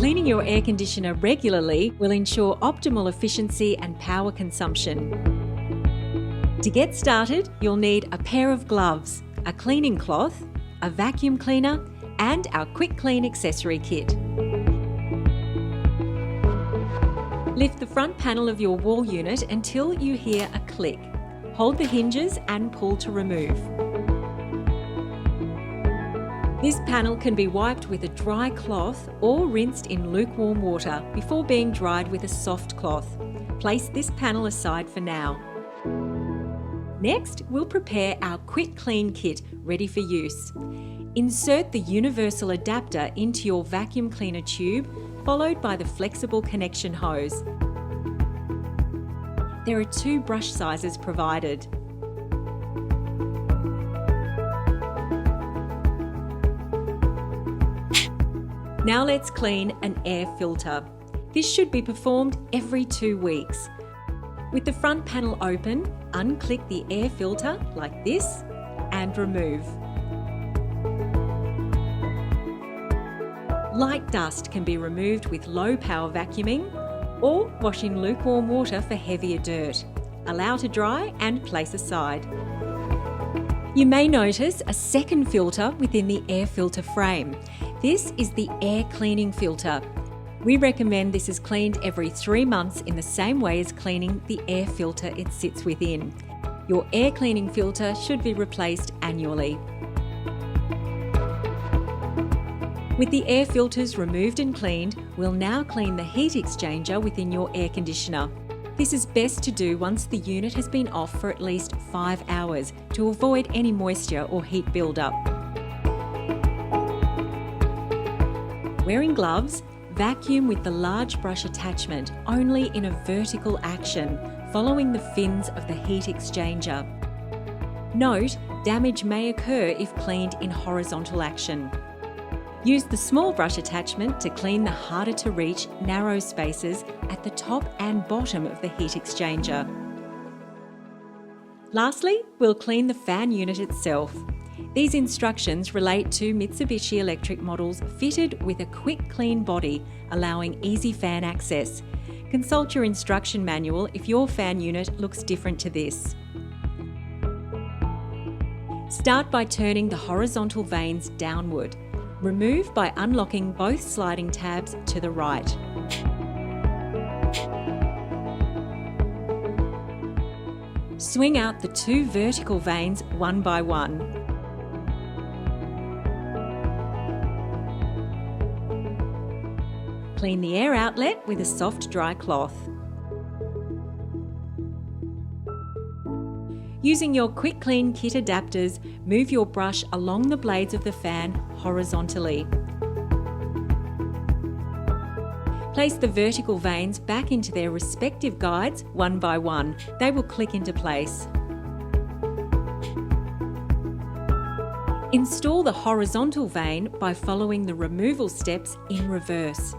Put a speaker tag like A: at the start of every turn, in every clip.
A: Cleaning your air conditioner regularly will ensure optimal efficiency and power consumption. To get started, you'll need a pair of gloves, a cleaning cloth, a vacuum cleaner, and our quick clean accessory kit. Lift the front panel of your wall unit until you hear a click. Hold the hinges and pull to remove. This panel can be wiped with a dry cloth or rinsed in lukewarm water before being dried with a soft cloth. Place this panel aside for now. Next, we'll prepare our quick clean kit ready for use. Insert the universal adapter into your vacuum cleaner tube, followed by the flexible connection hose. There are 2 brush sizes provided. Now let's clean an air filter. This should be performed every 2 weeks. With the front panel open, unclick the air filter like this and remove. Light dust can be removed with low power vacuuming or wash in lukewarm water for heavier dirt. Allow to dry and place aside. You may notice a second filter within the air filter frame. This is the air cleaning filter. We recommend this is cleaned every 3 months in the same way as cleaning the air filter it sits within. Your air cleaning filter should be replaced annually. With the air filters removed and cleaned, we'll now clean the heat exchanger within your air conditioner. This is best to do once the unit has been off for at least 5 hours to avoid any moisture or heat buildup. Wearing gloves, vacuum with the large brush attachment only in a vertical action, following the fins of the heat exchanger. Note, damage may occur if cleaned in horizontal action. Use the small brush attachment to clean the harder to reach narrow spaces at the top and bottom of the heat exchanger. Lastly, we'll clean the fan unit itself. These instructions relate to Mitsubishi electric models fitted with a quick clean body, allowing easy fan access. Consult your instruction manual if your fan unit looks different to this. Start by turning the horizontal vanes downward. Remove by unlocking both sliding tabs to the right. Swing out the 2 vertical vanes one by one. Clean the air outlet with a soft dry cloth. Using your quick clean kit adapters, move your brush along the blades of the fan horizontally. Place the vertical vanes back into their respective guides one by one. They will click into place. Install the horizontal vane by following the removal steps in reverse.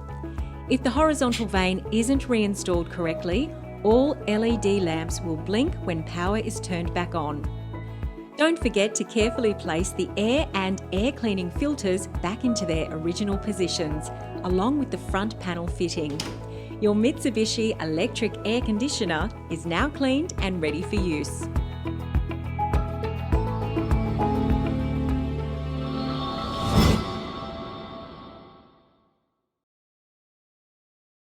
A: If the horizontal vane isn't reinstalled correctly, all LED lamps will blink when power is turned back on. Don't forget to carefully place the air and air cleaning filters back into their original positions, along with the front panel fitting. Your Mitsubishi electric air conditioner is now cleaned and ready for use.